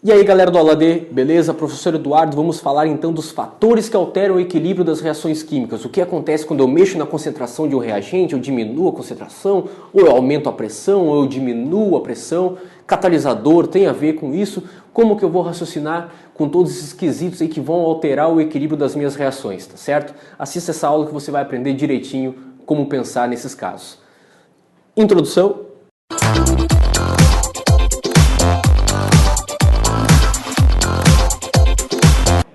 E aí galera do Aula D, beleza? Professor Eduardo, vamos falar então dos fatores que alteram o equilíbrio das reações químicas. O que acontece quando eu mexo na concentração de um reagente, eu diminuo a concentração, ou eu aumento a pressão, ou eu diminuo a pressão. Catalisador tem a ver com isso? Como que eu vou raciocinar com todos esses quesitos aí que vão alterar o equilíbrio das minhas reações, tá certo? Assista essa aula que você vai aprender direitinho como pensar nesses casos. Introdução.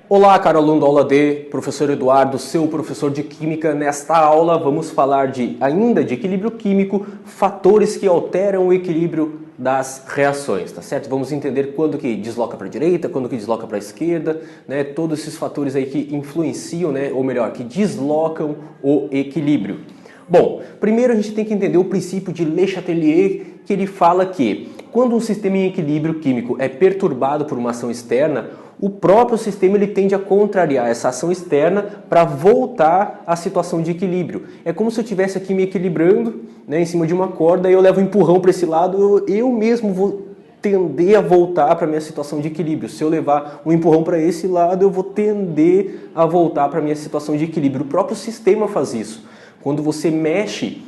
Olá, caro aluno da Aula D, professor Eduardo, seu professor de Química. Nesta aula vamos falar ainda de equilíbrio químico, fatores que alteram o equilíbrio das reações, tá certo? Vamos entender quando que desloca para a direita, quando que desloca para a esquerda, né? Todos esses fatores aí que influenciam, né? Ou melhor, que deslocam o equilíbrio. Bom, primeiro a gente tem que entender o princípio de Le Chatelier, que ele fala que quando um sistema em equilíbrio químico é perturbado por uma ação externa, o próprio sistema ele tende a contrariar essa ação externa para voltar à situação de equilíbrio. É como se eu estivesse aqui me equilibrando, né, em cima de uma corda e eu levo um empurrão para esse lado, eu mesmo vou tender a voltar para a minha situação de equilíbrio. Se eu levar um empurrão para esse lado, eu vou tender a voltar para a minha situação de equilíbrio. O próprio sistema faz isso. Quando você mexe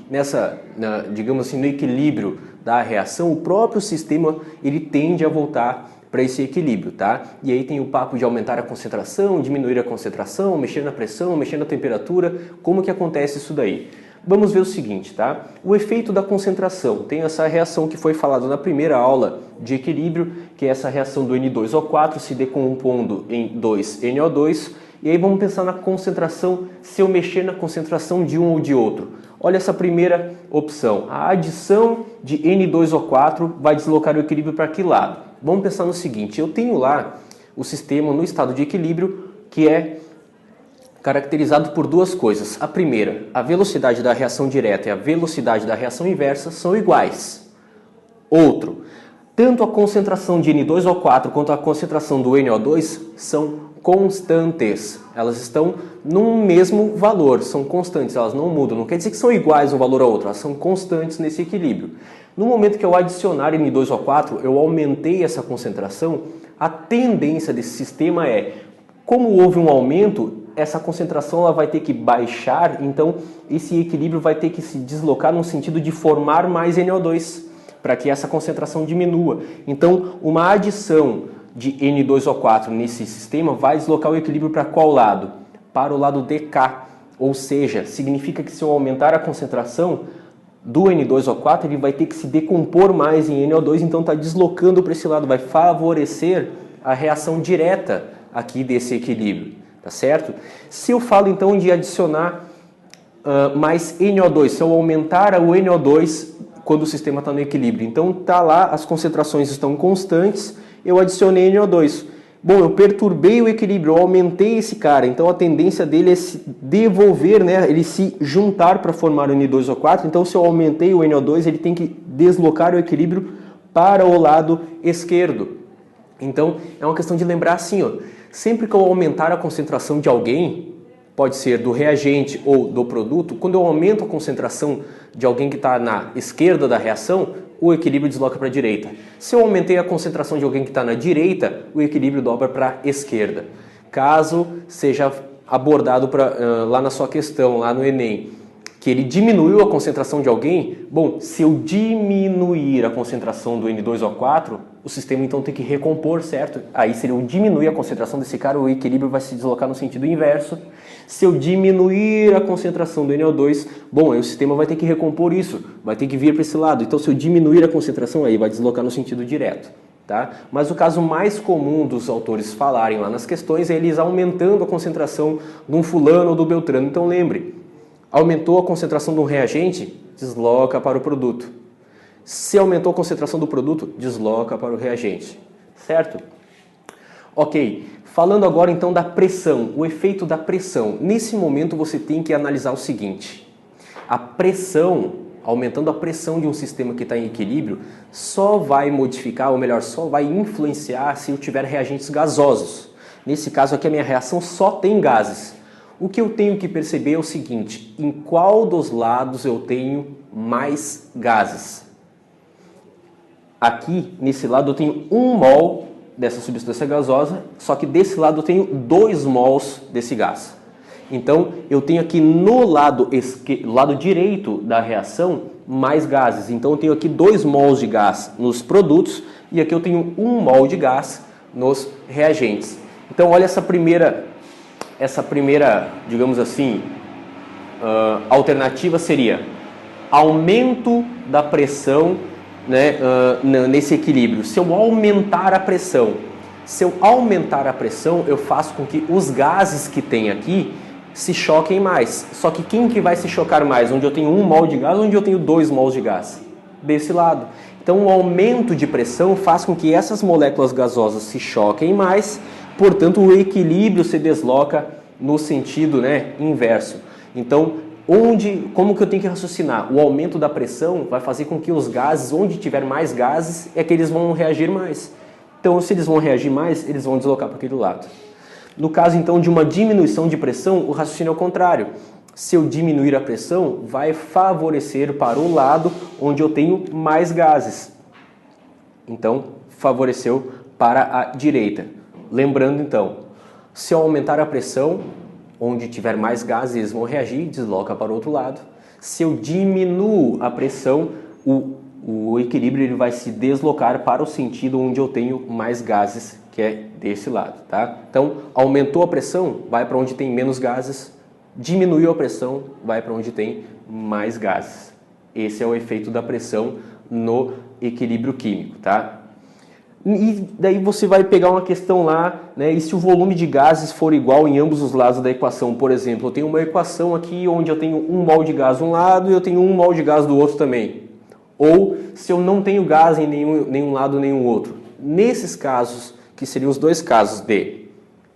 digamos assim, no equilíbrio da reação, o próprio sistema ele tende a voltar para esse equilíbrio, tá? E aí tem o papo de aumentar a concentração, diminuir a concentração, mexer na pressão, mexer na temperatura. Como que acontece isso daí? Vamos ver o seguinte, tá? O efeito da concentração. Tem essa reação que foi falada na primeira aula de equilíbrio, que é essa reação do N2O4 se decompondo em 2NO2. E aí vamos pensar na concentração, se eu mexer na concentração de um ou de outro. Olha essa primeira opção. A adição de N2O4 vai deslocar o equilíbrio para que lado? Vamos pensar no seguinte, eu tenho lá o sistema no estado de equilíbrio que é caracterizado por duas coisas. A primeira, a velocidade da reação direta e a velocidade da reação inversa são iguais. Outro, tanto a concentração de N2O4 quanto a concentração do NO2 são constantes. Elas estão num mesmo valor, são constantes, elas não mudam. Não quer dizer que são iguais um valor ao outro, elas são constantes nesse equilíbrio. No momento que eu adicionar N2O4, eu aumentei essa concentração, a tendência desse sistema é, como houve um aumento, essa concentração ela vai ter que baixar, então esse equilíbrio vai ter que se deslocar no sentido de formar mais NO2, para que essa concentração diminua. Então, uma adição de N2O4 nesse sistema vai deslocar o equilíbrio para qual lado? Para o lado DK, ou seja, significa que se eu aumentar a concentração do N2O4, ele vai ter que se decompor mais em NO2, então está deslocando para esse lado, vai favorecer a reação direta aqui desse equilíbrio, tá certo? Se eu falo então de adicionar mais NO2, se eu aumentar o NO2 quando o sistema está no equilíbrio, então tá lá, as concentrações estão constantes, eu adicionei NO2. Bom, eu perturbei o equilíbrio, eu aumentei esse cara, então a tendência dele é se devolver, né? Ele se juntar para formar o N2O4, então se eu aumentei o NO2, ele tem que deslocar o equilíbrio para o lado esquerdo. Então é uma questão de lembrar assim, ó, sempre que eu aumentar a concentração de alguém, pode ser do reagente ou do produto, quando eu aumento a concentração de alguém que está na esquerda da reação, o equilíbrio desloca para a direita. Se eu aumentei a concentração de alguém que está na direita, o equilíbrio dobra para a esquerda. Caso seja abordado lá na sua questão, lá no Enem, que ele diminuiu a concentração de alguém, bom, se eu diminuir a concentração do N2O4, o sistema então tem que recompor, certo? Aí se eu diminuir a concentração desse cara, o equilíbrio vai se deslocar no sentido inverso. Se eu diminuir a concentração do NO2, bom, aí o sistema vai ter que recompor isso, vai ter que vir para esse lado. Então se eu diminuir a concentração, aí vai deslocar no sentido direto, tá? Mas o caso mais comum dos autores falarem lá nas questões é eles aumentando a concentração de um fulano ou do beltrano. Então lembre, aumentou a concentração de um reagente, desloca para o produto. Se aumentou a concentração do produto, desloca para o reagente, certo? Ok, falando agora então da pressão, o efeito da pressão. Nesse momento você tem que analisar o seguinte, a pressão, aumentando a pressão de um sistema que está em equilíbrio, só vai modificar, ou melhor, só vai influenciar se eu tiver reagentes gasosos. Nesse caso aqui a minha reação só tem gases. O que eu tenho que perceber é o seguinte, em qual dos lados eu tenho mais gases? Aqui, nesse lado, eu tenho 1 mol dessa substância gasosa, só que desse lado eu tenho 2 mols desse gás. Então, eu tenho aqui no lado direito da reação mais gases. Então, eu tenho aqui 2 mols de gás nos produtos e aqui eu tenho 1 mol de gás nos reagentes. Então, olha essa primeira, digamos assim, alternativa seria aumento da pressão, né, nesse equilíbrio. Se eu aumentar a pressão, eu faço com que os gases que tem aqui se choquem mais. Só que quem que vai se chocar mais? Onde eu tenho 1 mol de gás ou onde eu tenho 2 mols de gás? Desse lado. Então o aumento de pressão faz com que essas moléculas gasosas se choquem mais, portanto o equilíbrio se desloca no sentido, né, inverso. Então, como que eu tenho que raciocinar? O aumento da pressão vai fazer com que os gases, onde tiver mais gases, é que eles vão reagir mais. Então, se eles vão reagir mais, eles vão deslocar para aquele lado. No caso, então, de uma diminuição de pressão, o raciocínio é o contrário. Se eu diminuir a pressão, vai favorecer para o lado onde eu tenho mais gases. Então, favoreceu para a direita. Lembrando, então, se eu aumentar a pressão, onde tiver mais gases, eles vão reagir, desloca para o outro lado. Se eu diminuo a pressão, o equilíbrio ele vai se deslocar para o sentido onde eu tenho mais gases, que é desse lado, tá? Então, aumentou a pressão, vai para onde tem menos gases, diminuiu a pressão, vai para onde tem mais gases. Esse é o efeito da pressão no equilíbrio químico, tá? E daí você vai pegar uma questão lá, né? E se o volume de gases for igual em ambos os lados da equação? Por exemplo, eu tenho uma equação aqui onde eu tenho 1 mol de gás de um lado e eu tenho 1 mol de gás do outro também. Ou se eu não tenho gás em nenhum lado, nenhum outro. Nesses casos, que seriam os 2 casos de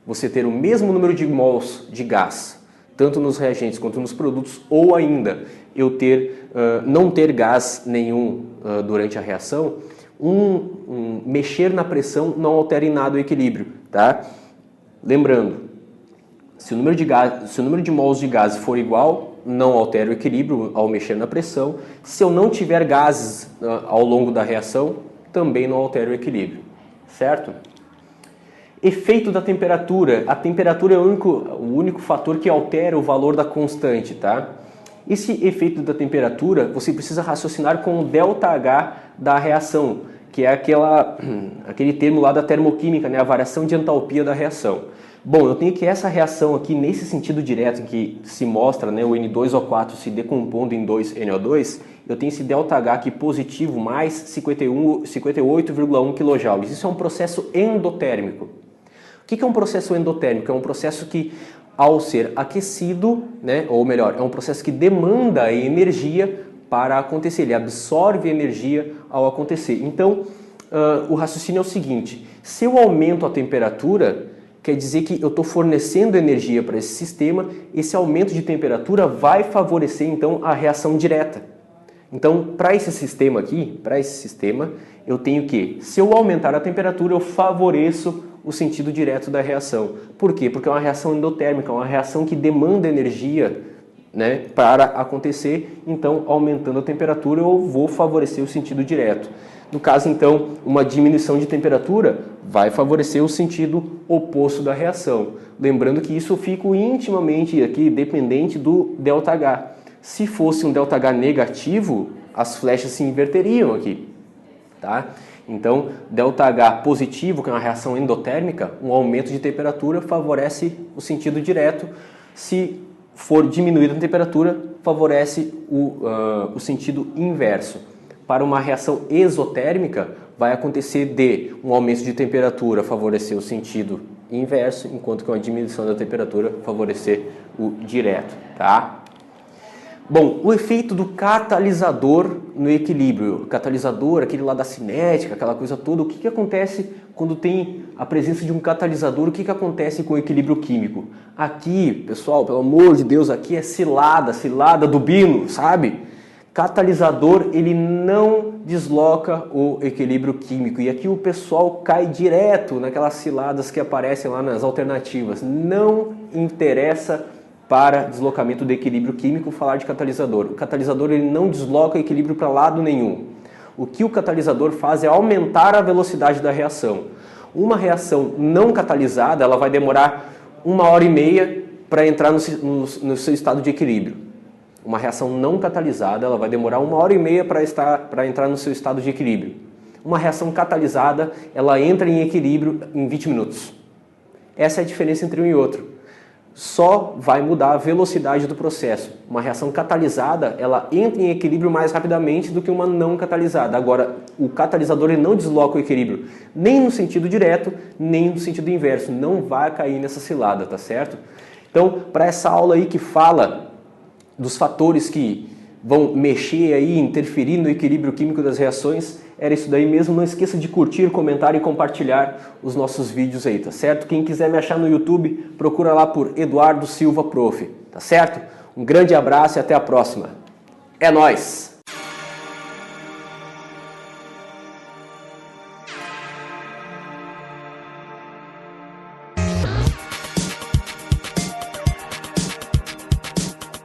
você ter o mesmo número de mols de gás, tanto nos reagentes quanto nos produtos, ou ainda eu não ter gás nenhum durante a reação, mexer na pressão não altera em nada o equilíbrio, tá? Lembrando, se o número de mols de gás for igual, não altera o equilíbrio ao mexer na pressão. Se eu não tiver gases ao longo da reação, também não altera o equilíbrio, certo? Efeito da temperatura. A temperatura é o único fator que altera o valor da constante, tá? Esse efeito da temperatura, você precisa raciocinar com o ΔH da reação, que é aquele termo lá da termoquímica, né? A variação de entalpia da reação. Bom, eu tenho que essa reação aqui, nesse sentido direto, em que se mostra, né, o N2O4 se decompondo em 2NO2, eu tenho esse ΔH aqui positivo mais 58,1 kJ. Isso é um processo endotérmico. O que é um processo endotérmico? É um processo que, ao ser aquecido, né, ou melhor, é um processo que demanda energia para acontecer. Ele absorve energia ao acontecer. Então, o raciocínio é o seguinte: se eu aumento a temperatura, quer dizer que eu estou fornecendo energia para esse sistema. Esse aumento de temperatura vai favorecer, então, a reação direta. Então, para esse sistema aqui, eu tenho que, se eu aumentar a temperatura, eu favoreço o sentido direto da reação. Por quê? Porque é uma reação endotérmica, uma reação que demanda energia, né, para acontecer. Então, aumentando a temperatura, eu vou favorecer o sentido direto. No caso, então, uma diminuição de temperatura vai favorecer o sentido oposto da reação. Lembrando que isso fica intimamente aqui dependente do ΔH. Se fosse um ΔH negativo, as flechas se inverteriam aqui, tá? Então, ΔH positivo, que é uma reação endotérmica, um aumento de temperatura favorece o sentido direto. Se for diminuída a temperatura, favorece o sentido inverso. Para uma reação exotérmica, vai acontecer de um aumento de temperatura favorecer o sentido inverso, enquanto que uma diminuição da temperatura favorecer o direto, tá? Bom, o efeito do catalisador no equilíbrio. O catalisador, aquele lá da cinética, aquela coisa toda. O que acontece quando tem a presença de um catalisador? O que acontece com o equilíbrio químico? Aqui, pessoal, pelo amor de Deus, aqui é cilada do Bino, sabe? Catalisador, ele não desloca o equilíbrio químico. E aqui o pessoal cai direto naquelas ciladas que aparecem lá nas alternativas. Não interessa para deslocamento do equilíbrio químico falar de catalisador. O catalisador ele não desloca o equilíbrio para lado nenhum. O que o catalisador faz é aumentar a velocidade da reação. Uma reação não catalisada, ela vai demorar 1h30 para entrar no seu estado de equilíbrio. Uma reação não catalisada, ela vai demorar 1h30 para entrar no seu estado de equilíbrio. Uma reação catalisada, ela entra em equilíbrio em 20 minutos. Essa é a diferença entre um e outro. Só vai mudar a velocidade do processo. Uma reação catalisada, ela entra em equilíbrio mais rapidamente do que uma não catalisada. Agora, o catalisador ele não desloca o equilíbrio, nem no sentido direto, nem no sentido inverso. Não vai cair nessa cilada, tá certo? Então, para essa aula aí que fala dos fatores que vão mexer aí, interferir no equilíbrio químico das reações, era isso daí mesmo. Não esqueça de curtir, comentar e compartilhar os nossos vídeos aí, tá certo? Quem quiser me achar no YouTube, procura lá por Eduardo Silva Prof, tá certo? Um grande abraço e até a próxima. É nóis!